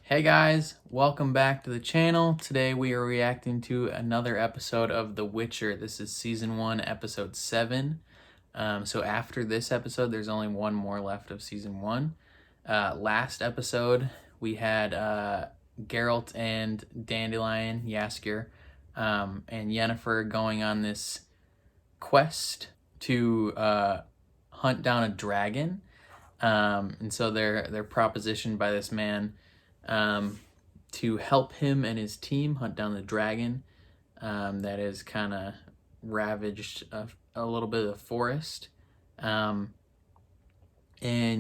Hey guys, welcome back to the channel. Today we are reacting to another episode of The Witcher. This is season 1, episode 7. So after this episode, there's only one more left of season 1. Last episode, we had Geralt and Dandelion, Jaskier, and Yennefer going on this quest to hunt down a dragon. And so they're propositioned by this man to help him and his team hunt down the dragon that has kind of ravaged a little bit of the forest. And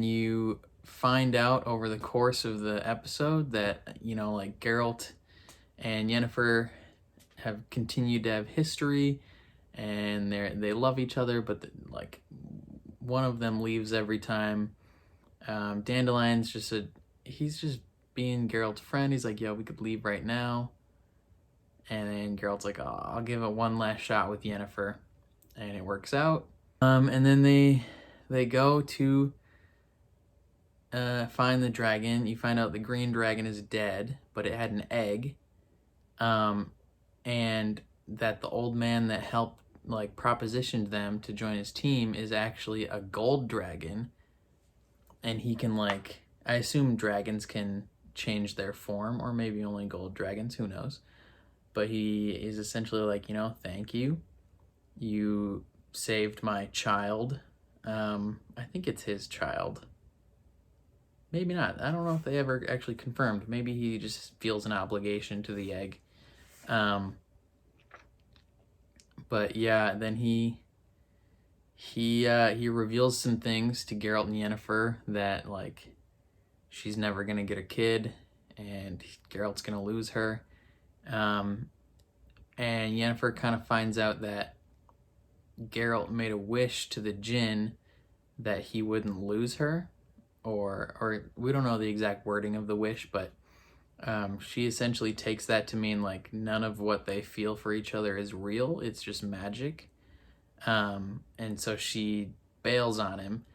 you find out over the course of the episode that, like Geralt and Yennefer have continued to have history and they love each other, but like one of them leaves every time. Dandelion's he's just being Geralt's friend. He's like, yo, we could leave right now. And then Geralt's like, oh, I'll give it one last shot with Yennefer. And it works out. And then they go to find the dragon. You find out the green dragon is dead, but it had an egg. And that the old man that helped propositioned them to join his team is actually a gold dragon. And he can I assume dragons can change their form, or maybe only gold dragons, who knows. But he is essentially like, thank you. You saved my child. I think it's his child. Maybe not. I don't know if they ever actually confirmed. Maybe he just feels an obligation to the egg. But yeah, then he reveals some things to Geralt and Yennefer that she's never gonna get a kid, and Geralt's gonna lose her. And Yennefer kind of finds out that Geralt made a wish to the djinn that he wouldn't lose her, or we don't know the exact wording of the wish, but she essentially takes that to mean none of what they feel for each other is real. It's just magic. And so she bails on him.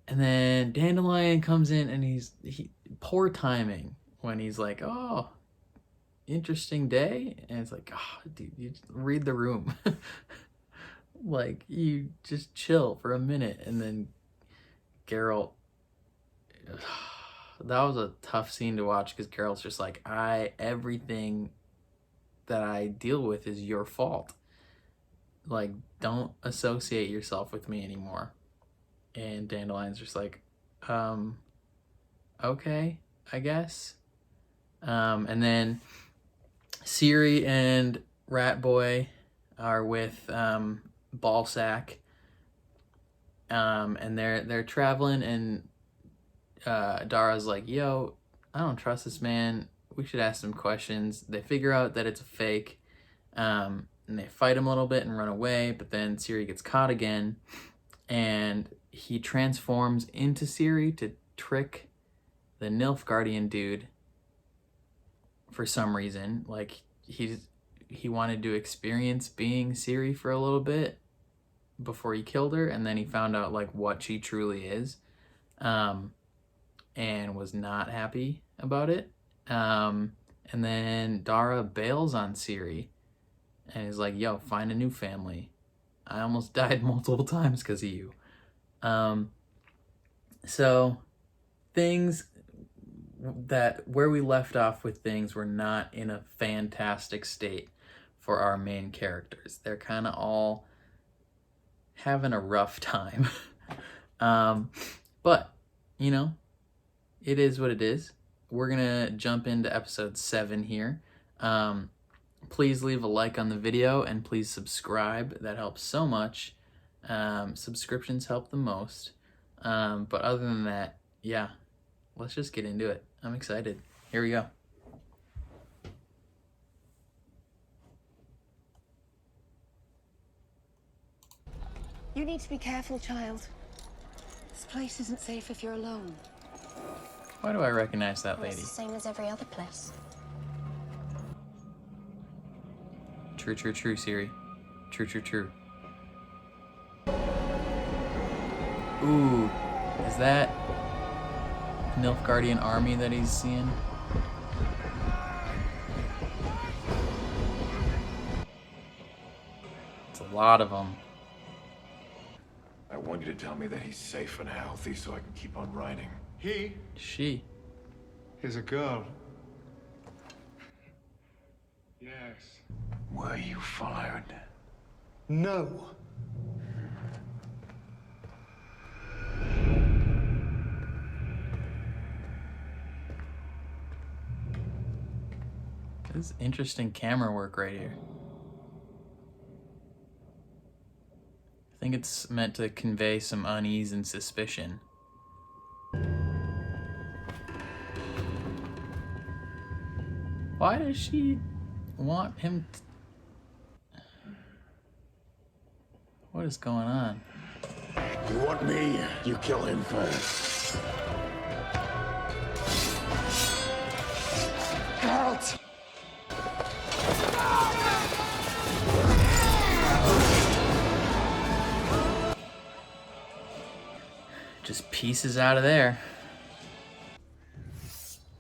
And then Dandelion comes in and he poor timing when he's like, oh, interesting day. And it's like, oh, dude, you read the room. You just chill for a minute. And then Geralt, that was a tough scene to watch because Geralt's just like, everything that I deal with is your fault. Don't associate yourself with me anymore. And Dandelion's just like, okay, I guess. And then Ciri and Ratboy are with Ballsack. And they're traveling, and Dara's like, yo, I don't trust this man. We should ask some questions. They figure out that it's a fake. And they fight him a little bit and run away, but then Ciri gets caught again, and he transforms into Ciri to trick the Nilfgaardian dude for some reason. He wanted to experience being Ciri for a little bit before he killed her, and then he found out what she truly is, and was not happy about it. And then Dara bails on Ciri and he's like, yo, find a new family. I almost died multiple times because of you. So things where we left off with things were not in a fantastic state for our main characters. They're kind of all having a rough time. But, it is what it is. We're going to jump into episode 7 here. Please leave a like on the video and please subscribe. That helps so much. Subscriptions help the most. But other than that, yeah, let's just get into it. I'm excited. Here we go. You need to be careful, child. This place isn't safe if you're alone. Why do I recognize that lady? It's the same as every other place. True, true, true, Ciri. True, true, true. Ooh, is that Nilfgaardian army that he's seeing? It's a lot of them. I want you to tell me that he's safe and healthy so I can keep on writing. She. He's a girl. Yes. Were you followed? No. This is interesting camera work right here. I think it's meant to convey some unease and suspicion. Why does she want him to... What is going on? You want me? You kill him first. Geralt! Just pieces out of there.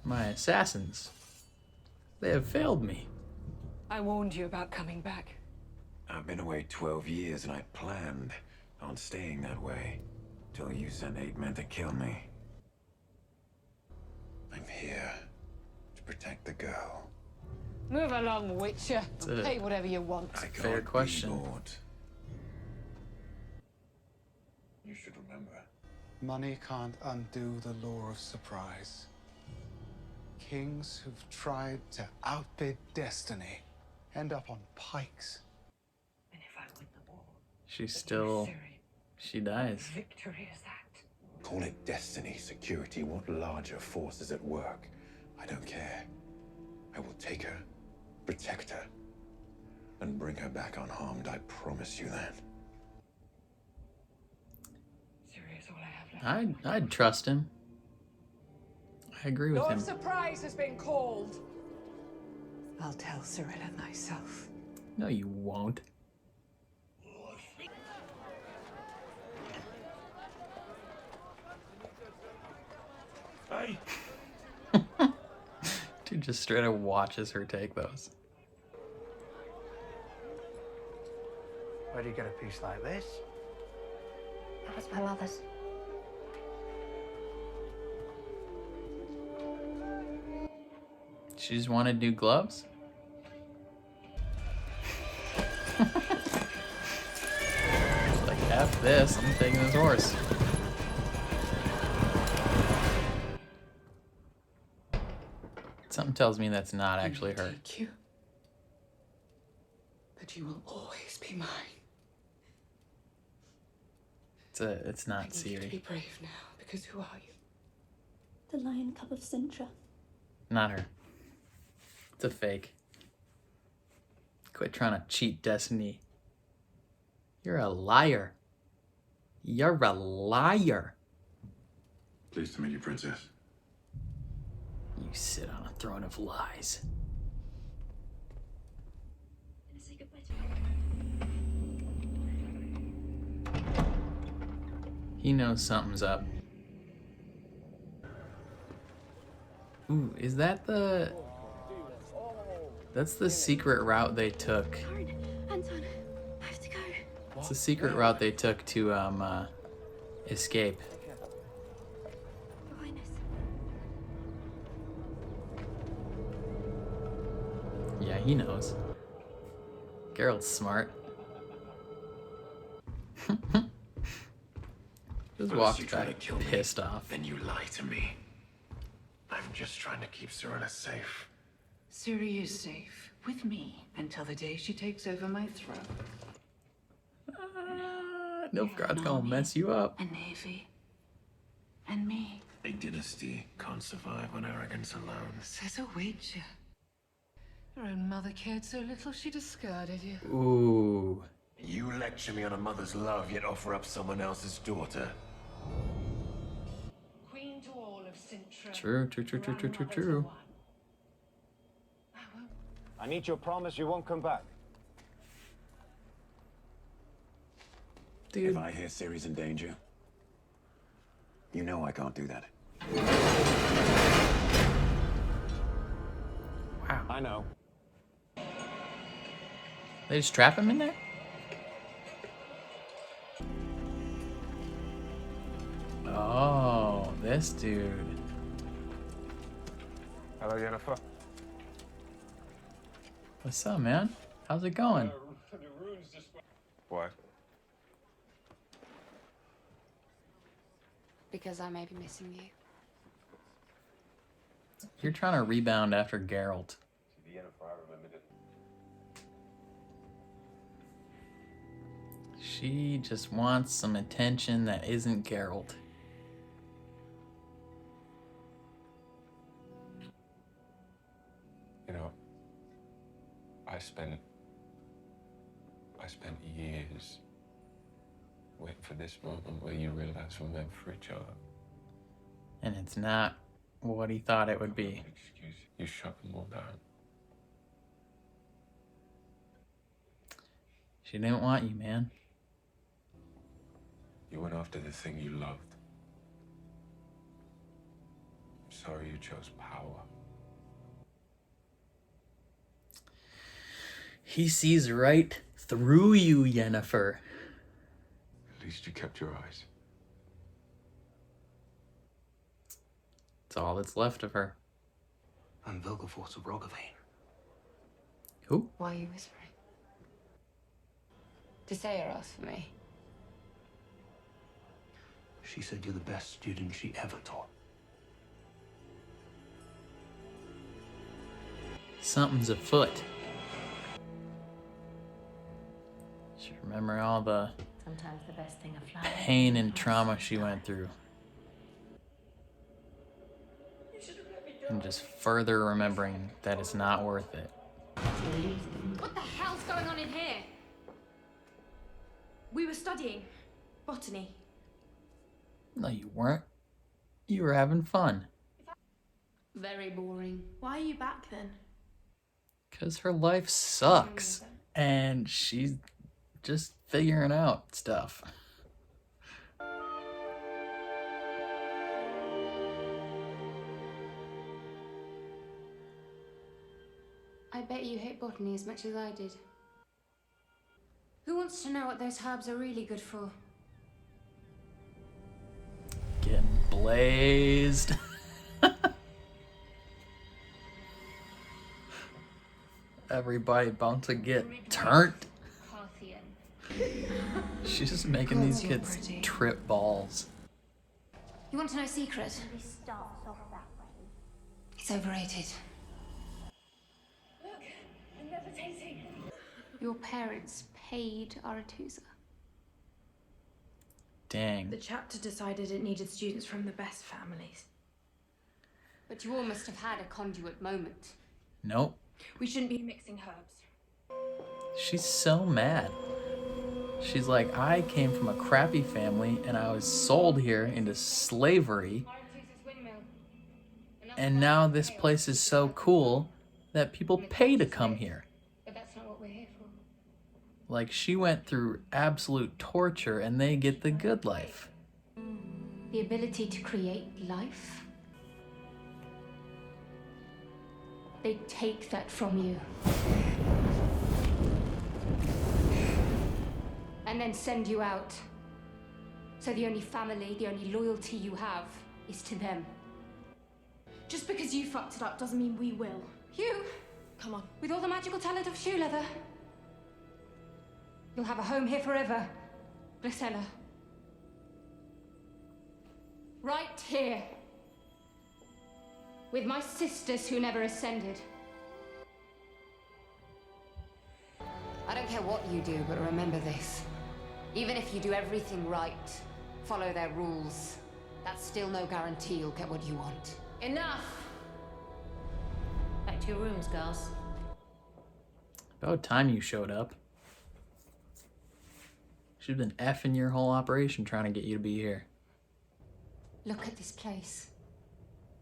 My assassins. They have failed me. I warned you about coming back. I've been away 12 years and I planned on staying that way till you sent 8 men to kill me. I'm here to protect the girl. Move along, Witcher. a Pay whatever you want. I can't fair question. be bought. You should remember. Money can't undo the law of surprise. Kings who've tried to outbid destiny end up on pikes. And if I win the war, She's still... She dies. victory is that. Call it destiny, security, what larger force is at work? I don't care. I will take her, protect her, and bring her back unharmed. I promise you that. Ciri is all I have left. I'd trust him. I agree with Law him. of surprise has been called. I'll tell Cyrilla myself. No, you won't. Hey! Dude just straight up watches her take those. Where do you get a piece like this? That was my mother's. She just wanted new gloves? Like, F this, I'm taking this horse. Something tells me that's not actually her. Take you, but you will always be mine. It's not I need you to be Ciri. brave now, because who are you? The Lion Cub of Cintra. Not her. It's a fake. Quit trying to cheat destiny. You're a liar. You're a liar. Pleased to meet you, Princess. You sit on a throne of lies. Gonna say goodbye to He knows something's up. Ooh, is that the... That's the secret route they took. Karen, Anton, I have to go. It's the secret route they took to escape. Your Highness. Yeah, he knows. Geralt's smart. Just First walked you try back to kill me, pissed off. Then you lie to me. I'm just trying to keep Cyrilla safe. Ciri is safe with me until the day she takes over my throne. Nilfgaard's gonna mess you up. A navy. And me. A dynasty can't survive on arrogance alone. Says a Witcher. Your own mother cared so little she discarded you. Ooh. You lecture me on a mother's love, yet offer up someone else's daughter. Queen to all of Cintra. True. I need your promise you won't come back. Dude. If I hear Ciri's in danger, you know I can't do that. I know. They just trap him in there? Oh, this dude. Hello, Yennefer. What's up, man? How's it going? What? Because I may be missing you. You're trying to rebound after Geralt. She just wants some attention that isn't Geralt. You know, I spent years waiting for this moment where you realize we're meant for each other. And it's not what he thought it would be. Excuse you, shut them all down. She didn't want you, man. You went after the thing you loved. I'm sorry you chose power. He sees right through you, Yennefer. At least you kept your eyes. It's all that's left of her. I'm Vilgefortz of Roggeveen. Who? Why are you whispering? To say or ask for me? She said you're the best student she ever taught. Something's afoot. She remember all the Sometimes the best thing a flower. pain and trauma she went through. And just further remembering that it's not worth it. What the hell's going on in here? We were studying botany. No, you weren't. You were having fun. Very boring. Why are you back then? Because her life sucks. And she's just figuring out stuff. I bet you hate botany as much as I did. Who wants to know what those herbs are really good for? Getting blazed. Everybody about to get turned. She's just making these kids trip balls. You want to know a secret? It's overrated. Look, I'm levitating. Your parents paid Arethusa. Dang. The chapter decided it needed students from the best families. But you all must have had a conduit moment. Nope. We shouldn't be mixing herbs. She's so mad. She's like, I came from a crappy family and I was sold here into slavery. And now this place is so cool that people pay to come here. But that's not what we're here for. Like, she went through absolute torture and they get the good life. The ability to create life. They take that from you. And then send you out. So the only family, the only loyalty you have is to them. Just because you fucked it up doesn't mean we will. You, Come on. with all the magical talent of shoe leather, you'll have a home here forever, Glycella. Right here. With my sisters who never ascended. I don't care what you do, but remember this. Even if you do everything right, follow their rules, that's still no guarantee you'll get what you want. Enough! Back to your rooms, girls. About time you showed up. She's been effing your whole operation trying to get you to be here. Look at this place.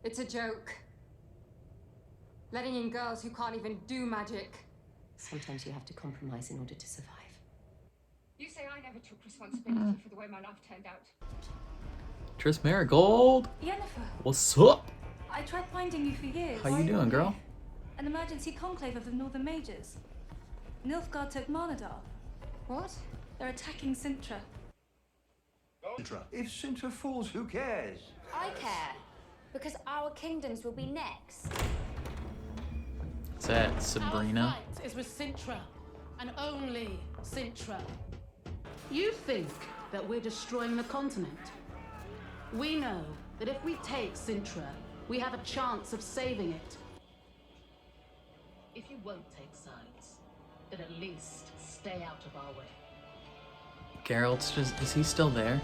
It's a joke. Letting in girls who can't even do magic. Sometimes you have to compromise in order to survive. You say I never took responsibility for the way my life turned out. Tris Marigold, Yennefer, what's up? I tried finding you for years. How you doing, girl? an emergency conclave of the Northern Mages. Nilfgaard took Marnadar. What? They're attacking Cintra. Cintra. If Cintra falls, who cares? I care, because our kingdoms will be next. Is that Sabrina? Our fight is with Cintra, and only Cintra. You think that we're destroying the continent? We know that if we take Cintra, we have a chance of saving it. If you won't take sides, then at least stay out of our way. Geralt's just, is he still there?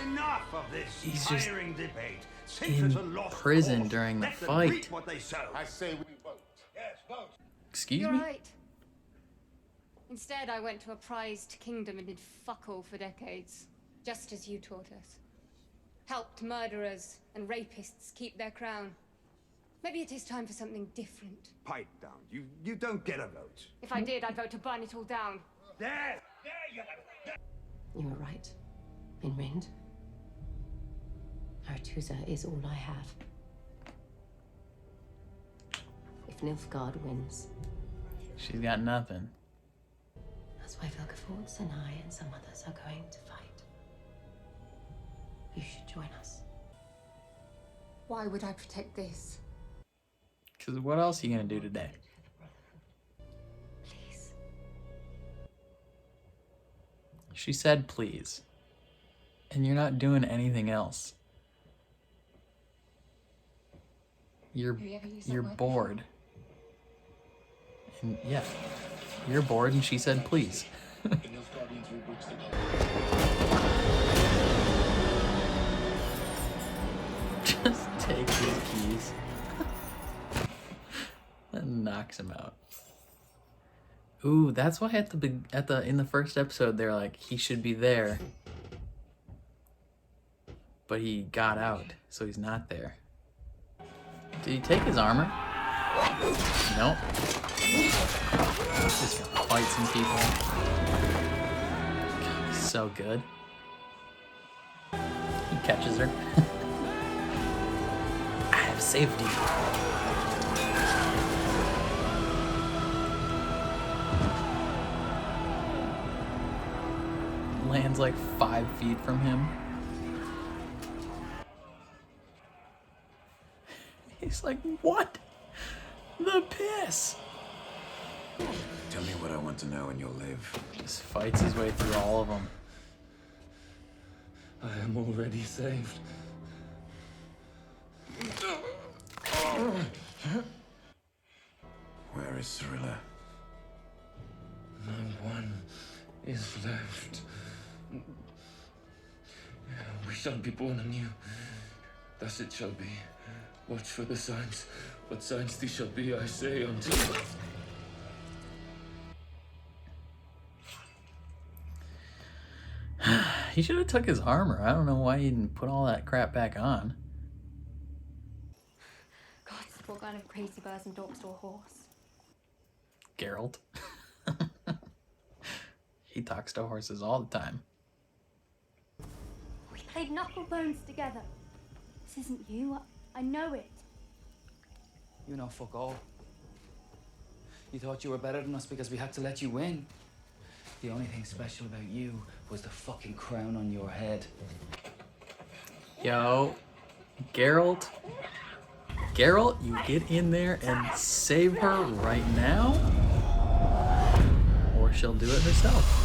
Enough of this He's just tiring debate. in Cintra's a lost prison cause. during the Let them fight. reap what they sow. I say we vote. Yes, vote. Excuse You're me? right. Instead, I went to a prized kingdom and did fuck all for decades. Just as you taught us. Helped murderers and rapists keep their crown. Maybe it is time for something different. Pipe down. You don't get a vote. If I did, I'd vote to burn it all down. There you have it. You were right. In Rind, Aretusa is all I have. If Nilfgaard wins, She's got nothing. that's why Vilgefortz and I and some others are going to fight. You should join us. Why would I protect this? Because what else are you going to do today? Please. She said please. And you're not doing anything else. You're bored. And yeah, you're bored and she said please. Just take his keys. And knocks him out. Ooh, that's why in the first episode they're like, he should be there. But he got out, so he's not there. Did he take his armor? Nope. Just gonna fight some people. God, he's so good. He catches her. I have safety. Lands like 5 feet from him. He's like, what? The piss! Tell me what I want to know and you'll live. Just fights his way through all of them. I am already saved. Where is Cirilla? No one is left. We shall be born anew. Thus it shall be. Watch for the signs. What signs these shall be, I say unto you. He should have took his armor. I don't know why he didn't put all that crap back on. God, what kind of crazy person talks to a horse? Geralt. He talks to horses all the time. We played knucklebones together. This isn't you. I know it. You know fuck all. You thought you were better than us because we had to let you win. The only thing special about you was the fucking crown on your head. Yo, Geralt. Geralt, you get in there and save her right now, or she'll do it herself.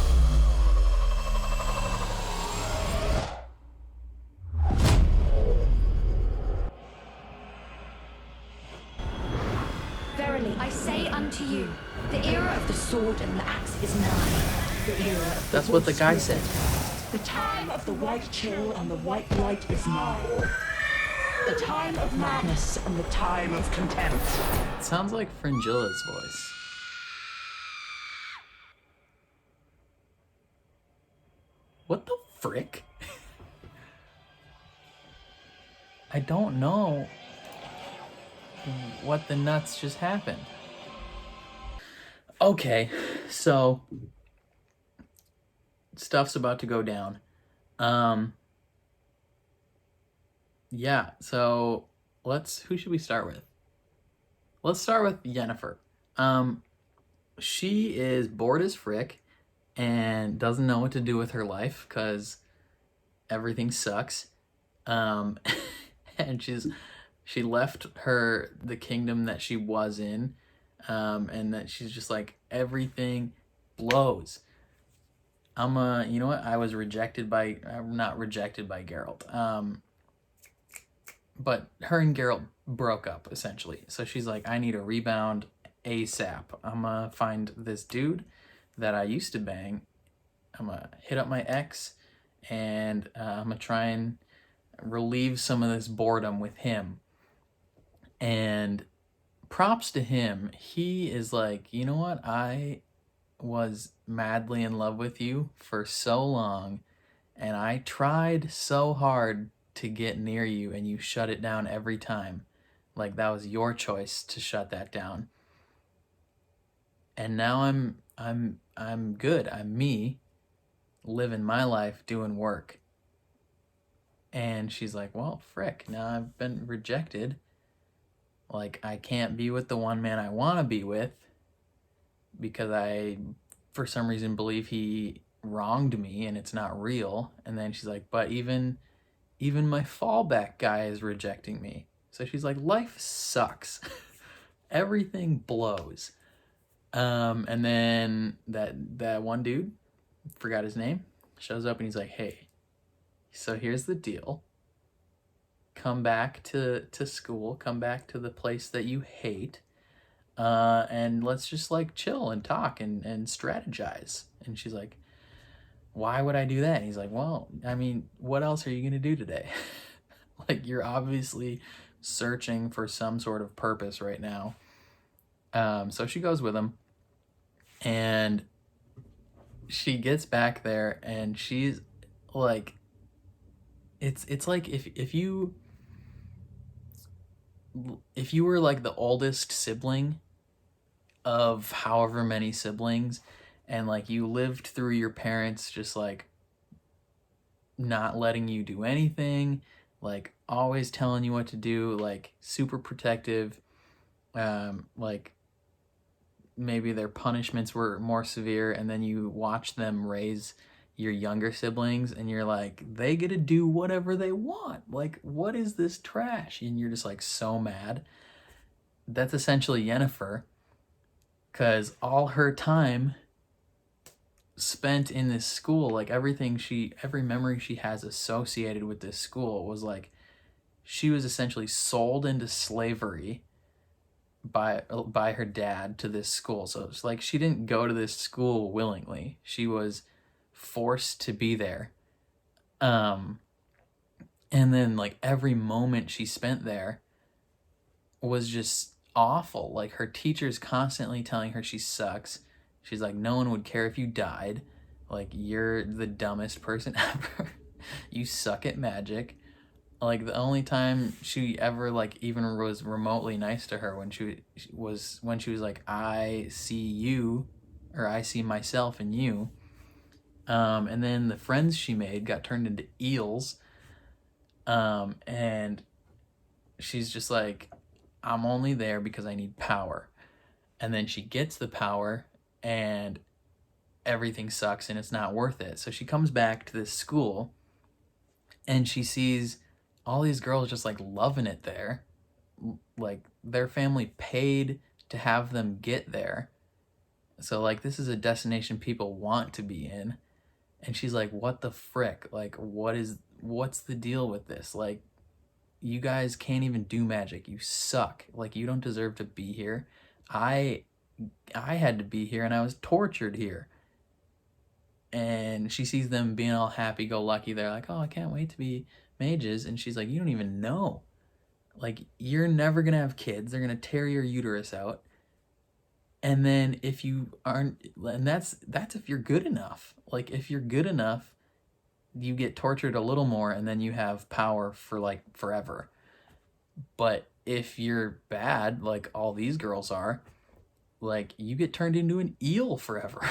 Verily, I say unto you, the era of the sword and the axe is nigh. The era of That's what the guy said. The time of the white chill and the white light is nigh. The time of madness and the time of contempt. It sounds like Fringilla's voice. What the frick? I don't know what the nuts just happened. Okay, so stuff's about to go down. Yeah, so who should we start with? let's start with Yennefer. She is bored as frick and doesn't know what to do with her life because everything sucks. And she left the kingdom that she was in, and that she's just like, everything blows. You know what? I was not rejected by Geralt. But her and Geralt broke up, essentially. So she's like, I need a rebound ASAP. I'm gonna find this dude that I used to bang. I'm gonna hit up my ex, and I'm gonna try and relieve some of this boredom with him. And props to him. He is like, you know what? I was madly in love with you for so long, and I tried so hard to get near you, and you shut it down every time. Like, that was your choice to shut that down. And now I'm good. I'm me, living my life, doing work. And she's like, well, frick, now I've been rejected. Like, I can't be with the one man I want to be with because I, for some reason, believe he wronged me and it's not real. And then she's like, but even my fallback guy is rejecting me. So she's like, life sucks. Everything blows. And then that one dude, forgot his name, shows up and he's like, hey, so here's the deal. Come back to school, come back to the place that you hate, and let's just like chill and talk and strategize. And she's like, why would I do that? And he's like, well, I mean, what else are you gonna do today? Like, you're obviously searching for some sort of purpose right now. So she goes with him, and she gets back there, and she's like, it's like if you were like the oldest sibling of however many siblings, and like you lived through your parents just like not letting you do anything, like always telling you what to do, like super protective, like maybe their punishments were more severe, and then you watch them raise your younger siblings and you're like, they get to do whatever they want. Like, what is this trash? And you're just like so mad. That's essentially Yennefer, because all her time spent in this school, like every memory she has associated with this school was like, she was essentially sold into slavery by her dad to this school. So it's like she didn't go to this school willingly. She was forced to be there. And then like every moment she spent there was just awful. Like, her teacher's constantly telling her she sucks. She's like, no one would care if you died. Like, you're the dumbest person ever. You suck at magic. Like, the only time she ever like even was remotely nice to her when she was like, I see you, or I see myself in you. And then the friends she made got turned into eels. And she's just like, I'm only there because I need power. And then she gets the power and everything sucks and it's not worth it. So she comes back to this school and she sees all these girls just like loving it there. Like, their family paid to have them get there. So like, this is a destination people want to be in. And she's like, what the frick? Like, what's the deal with this? Like, you guys can't even do magic. You suck. Like, you don't deserve to be here. I had to be here and I was tortured here. And she sees them being all happy-go-lucky. They're like, oh, I can't wait to be mages. And she's like, you don't even know. Like, you're never going to have kids. They're going to tear your uterus out. And then if you aren't, and that's if you're good enough. Like, if you're good enough, you get tortured a little more and then you have power for like forever. But if you're bad, like all these girls are, like, you get turned into an eel forever.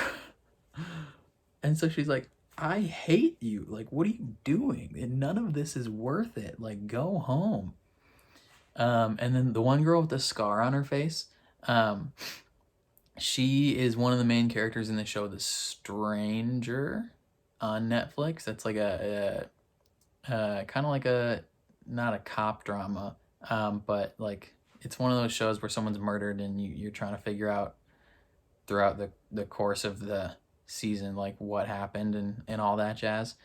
And so she's like, I hate you. Like, what are you doing? And none of this is worth it. Like, go home. And then the one girl with the scar on her face, she is one of the main characters in the show The Stranger on Netflix. That's like a kind of like a, not a cop drama, but like it's one of those shows where someone's murdered and you're trying to figure out throughout the course of the season like what happened and all that jazz.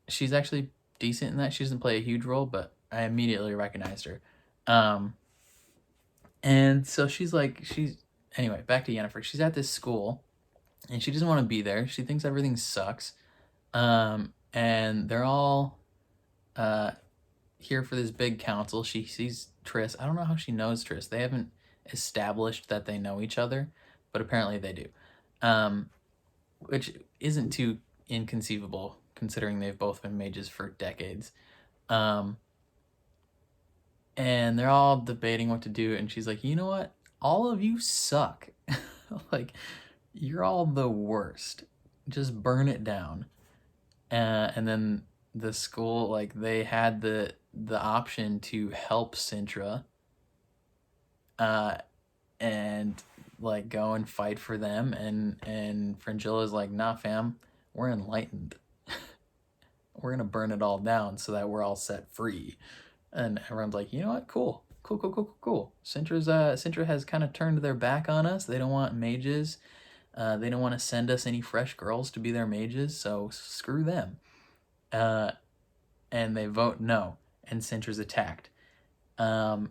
She's actually decent in that. She doesn't play a huge role, but I immediately recognized her. And so anyway, back to Yennefer. She's at this school and she doesn't want to be there. She thinks everything sucks. And they're all here for this big council. She sees Triss. I don't know how she knows Triss. They haven't established that they know each other, but apparently they do. Which isn't too inconceivable considering they've both been mages for decades. And they're all debating what to do, and she's like, you know what? All of you suck. Like, you're all the worst. Just burn it down. And then the school, like, they had the option to help Cintra and like go and fight for them, and Fringilla's like, nah fam, we're enlightened. We're gonna burn it all down so that we're all set free. And everyone's like, you know what, cool. Cintra has kind of turned their back on us. They don't want mages. They don't want to send us any fresh girls to be their mages, so screw them. And they vote no, and Cintra's attacked. But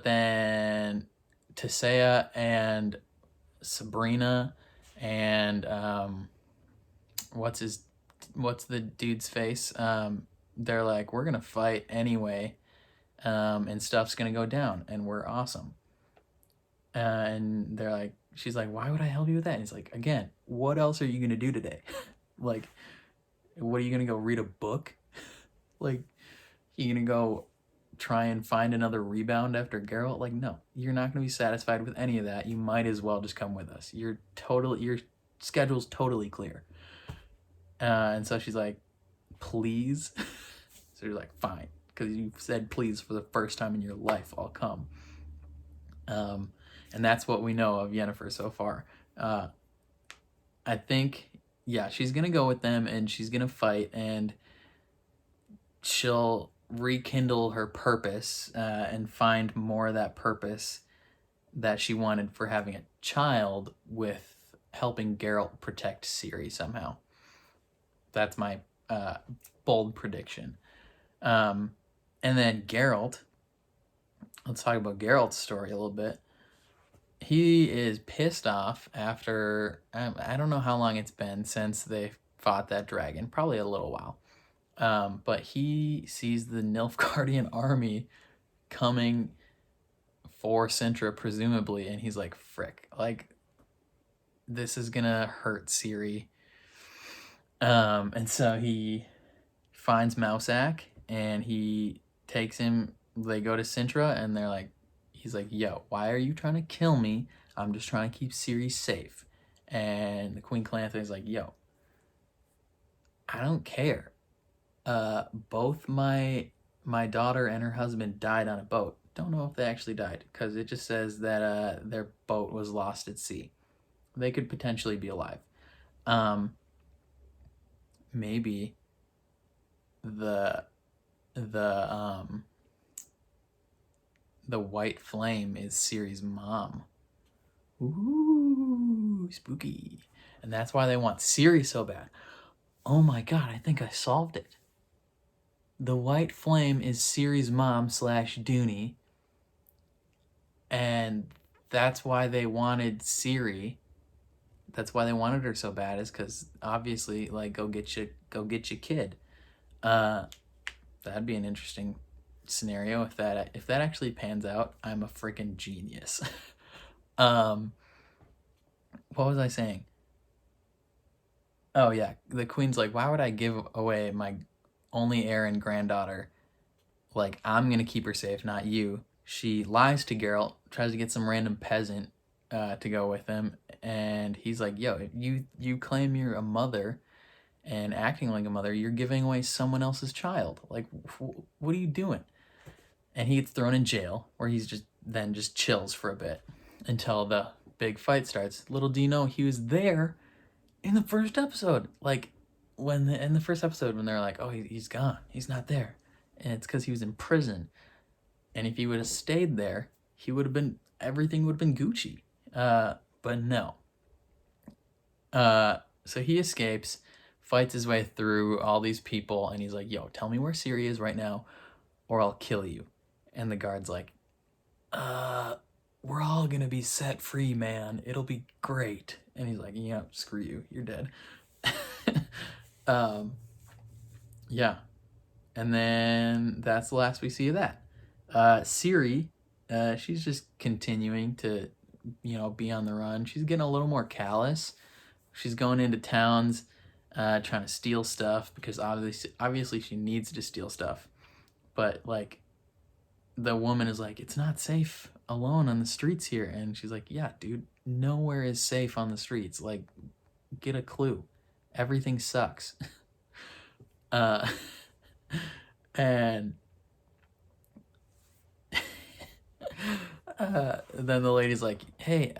then Tisea and Sabrina and what's the dude's face? They're like, we're gonna fight anyway, and stuff's gonna go down, and we're awesome. And they're like, she's like, why would I help you with that? And he's like, again, what else are you gonna do today? Like, what are you gonna go read a book? Like, you gonna go try and find another rebound after Geralt? Like, no, you're not gonna be satisfied with any of that. You might as well just come with us. Your schedule's totally clear. And so she's like, please. So you're like, fine, because you said please for the first time in your life, I'll come. And that's what we know of Yennefer so far. I think, yeah, she's gonna go with them and she's gonna fight, and she'll rekindle her purpose and find more of that purpose that she wanted for having a child with helping Geralt protect Ciri somehow. That's my bold prediction. And then Geralt, let's talk about Geralt's story a little bit. He is pissed off after, I don't know how long it's been since they fought that dragon, probably a little while. But he sees the Nilfgaardian army coming for Cintra, presumably, and he's like, frick, like, this is gonna hurt Ciri. And so he finds Mousak and he takes him, they go to Cintra, and he's like, yo, why are you trying to kill me? I'm just trying to keep Ciri safe. And the Queen Calanthe is like, yo, I don't care. Both my daughter and her husband died on a boat. Don't know if they actually died, because it just says that their boat was lost at sea. They could potentially be alive. Maybe the white flame is Ciri's mom. Ooh, spooky. And that's why they want Ciri so bad. Oh my god, I think I solved it. The white flame is Ciri's mom / Dooney. And that's why they wanted Ciri. That's why they wanted her so bad, is because obviously, like, go get your kid. That'd be an interesting scenario if that actually pans out. I'm a freaking genius. What was I saying? Oh yeah, the queen's like, why would I give away my only heir and granddaughter? Like, I'm gonna keep her safe, not you. She lies to Geralt, tries to get some random peasant to go with him, and he's like, yo, if you claim you're a mother and acting like a mother, you're giving away someone else's child. Like, what are you doing? And he gets thrown in jail, where he's just chills for a bit until the big fight starts. Little do you know, he was there in the first episode. Like, in the first episode, when they're like, oh, he's gone, he's not there, and it's because he was in prison. And if he would have stayed there, everything would have been Gucci. But no. So he escapes, fights his way through all these people, and he's like, yo, tell me where Ciri is right now, or I'll kill you. And the guard's like, we're all gonna be set free, man. It'll be great. And he's like, yeah, screw you. You're dead. Yeah. And then that's the last we see of that. Ciri, she's just continuing to, be on the run. She's getting a little more callous. She's going into towns, trying to steal stuff, because obviously she needs to steal stuff. But, like, the woman is like, it's not safe alone on the streets here. And she's like, yeah, dude, nowhere is safe on the streets. Like, get a clue. Everything sucks. And then the lady's like, hey,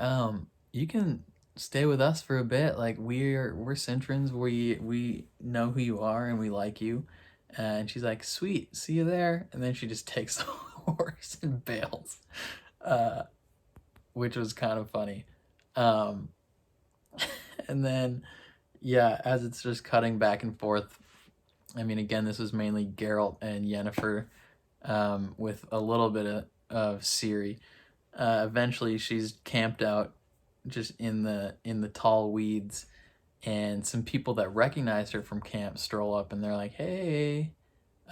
you can stay with us for a bit. Like, we're Cintrans. We know who you are and we like you. And she's like, sweet, see you there. And then she just takes the horse and bails, which was kind of funny. And then, yeah, as it's just cutting back and forth, I mean, again, this was mainly Geralt and Yennefer, with a little bit of Ciri. Eventually, she's camped out just in the tall weeds, and some people that recognize her from camp stroll up, and they're like, hey,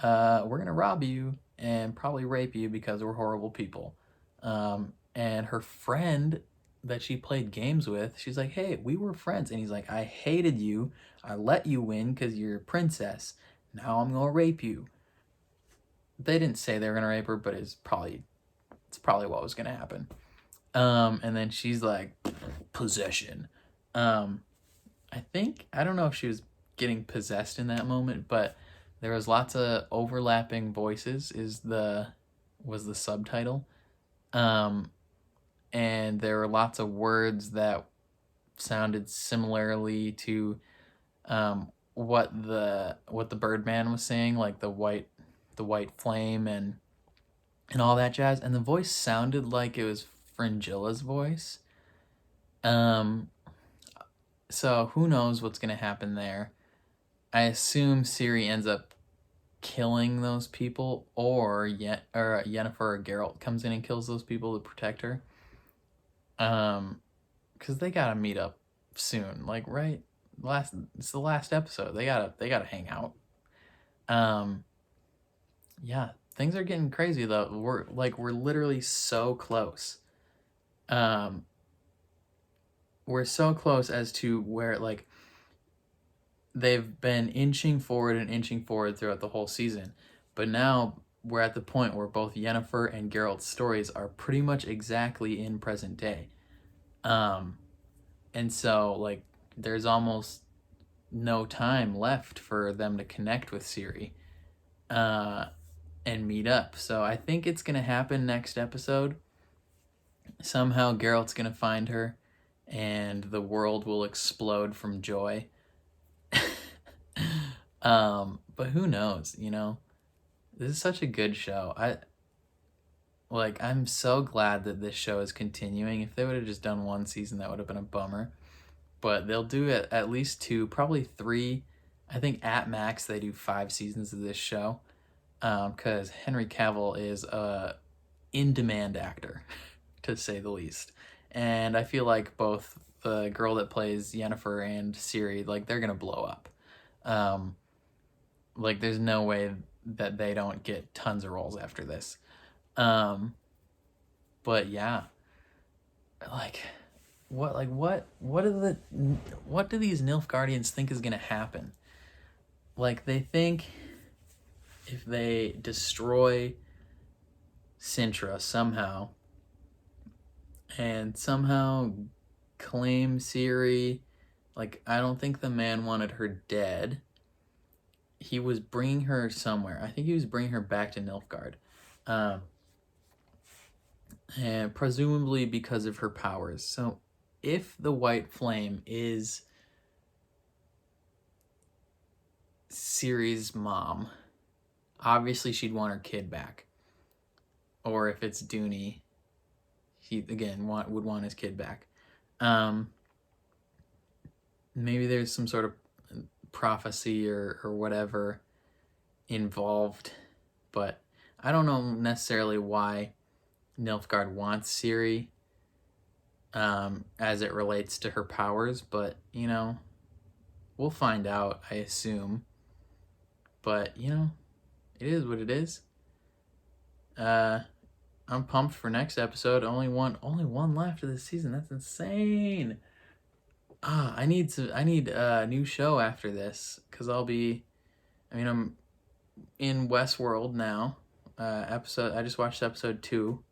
we're gonna rob you and probably rape you because we're horrible people. And her friend that she played games with, she's like, hey, we were friends. And he's like, I hated you. I let you win because you're a princess. Now I'm gonna rape you. They didn't say they were gonna rape her, but it's probably what was gonna happen. And then she's like, possession. I don't know if she was getting possessed in that moment, but there was lots of overlapping voices was the subtitle. And there were lots of words that sounded similarly to what the Birdman was saying, like the white flame and all that jazz. And the voice sounded like it was Fringilla's voice. So who knows what's gonna happen there. I assume Ciri ends up killing those people, or Yennefer or Geralt comes in and kills those people to protect her. Because they gotta meet up soon, like, right? It's the last episode. They gotta hang out. Yeah, things are getting crazy though. We're literally so close. We're so close as to where, like, they've been inching forward throughout the whole season. But now we're at the point where both Yennefer and Geralt's stories are pretty much exactly in present day. And so, like, there's almost no time left for them to connect with Ciri and meet up. So I think it's going to happen next episode. Somehow Geralt's going to find her and the world will explode from joy. But who knows, This is such a good show. I'm so glad that this show is continuing. If they would have just done one season, that would have been a bummer. But they'll do it at least 2, probably 3. I think at max they do 5 seasons of this show. Because Henry Cavill is a in-demand actor, to say the least. And I feel like both the girl that plays Yennefer and Ciri, like, they're gonna blow up. There's no way that they don't get tons of roles after this. But yeah, what do these Nilfgaardians think is gonna happen? Like, they think if they destroy Cintra somehow and claim Ciri, like, I don't think the man wanted her dead. he was bringing her somewhere. I think he was bringing her back to Nilfgaard. And presumably because of her powers. So if the White Flame is Ciri's mom, obviously she'd want her kid back. Or if it's Dooney, he again would want his kid back. Maybe there's some sort of prophecy or whatever involved, but I don't know necessarily why Nilfgaard wants Ciri as it relates to her powers, but you know, we'll find out, I assume. But you know, it is what it is. I'm pumped for next episode. Only one left of this season. That's insane. I need a new show after this, because I'm in Westworld now. I just watched episode 2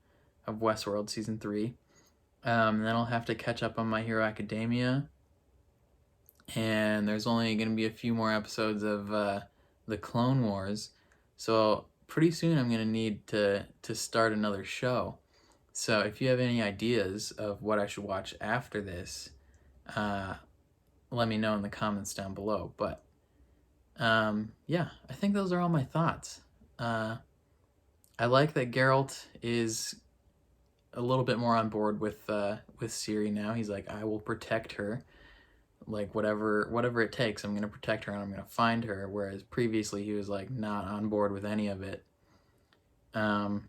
of Westworld season 3. Then I'll have to catch up on My Hero Academia. And there's only going to be a few more episodes of the Clone Wars. So pretty soon I'm going to need to start another show. So if you have any ideas of what I should watch after this, let me know in the comments down below. But yeah, I think those are all my thoughts. I like that Geralt is a little bit more on board with Ciri now. He's like, I will protect her. Like whatever it takes, I'm gonna protect her and I'm gonna find her. Whereas previously he was like not on board with any of it. I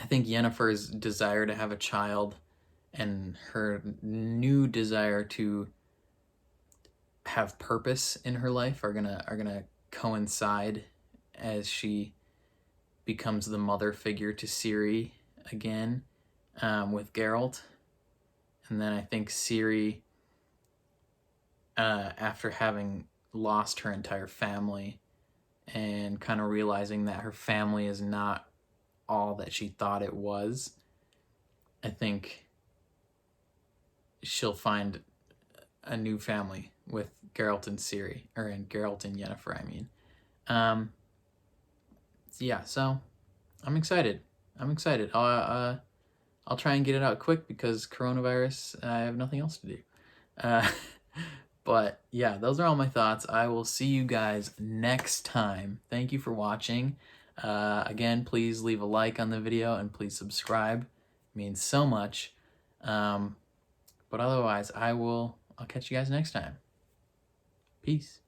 think Yennefer's desire to have a child and her new desire to have purpose in her life are gonna coincide as she becomes the mother figure to Ciri again, with Geralt. And then I think Ciri, after having lost her entire family and kind of realizing that her family is not all that she thought it was, I think she'll find a new family with Geralt and Ciri, or in Geralt and Yennefer, I mean. Yeah, so I'm excited. I'll try and get it out quick because coronavirus, I have nothing else to do. But yeah, those are all my thoughts. I will see you guys next time. Thank you for watching. Again, please leave a like on the video and please subscribe. It means so much. But otherwise, I'll catch you guys next time. Peace.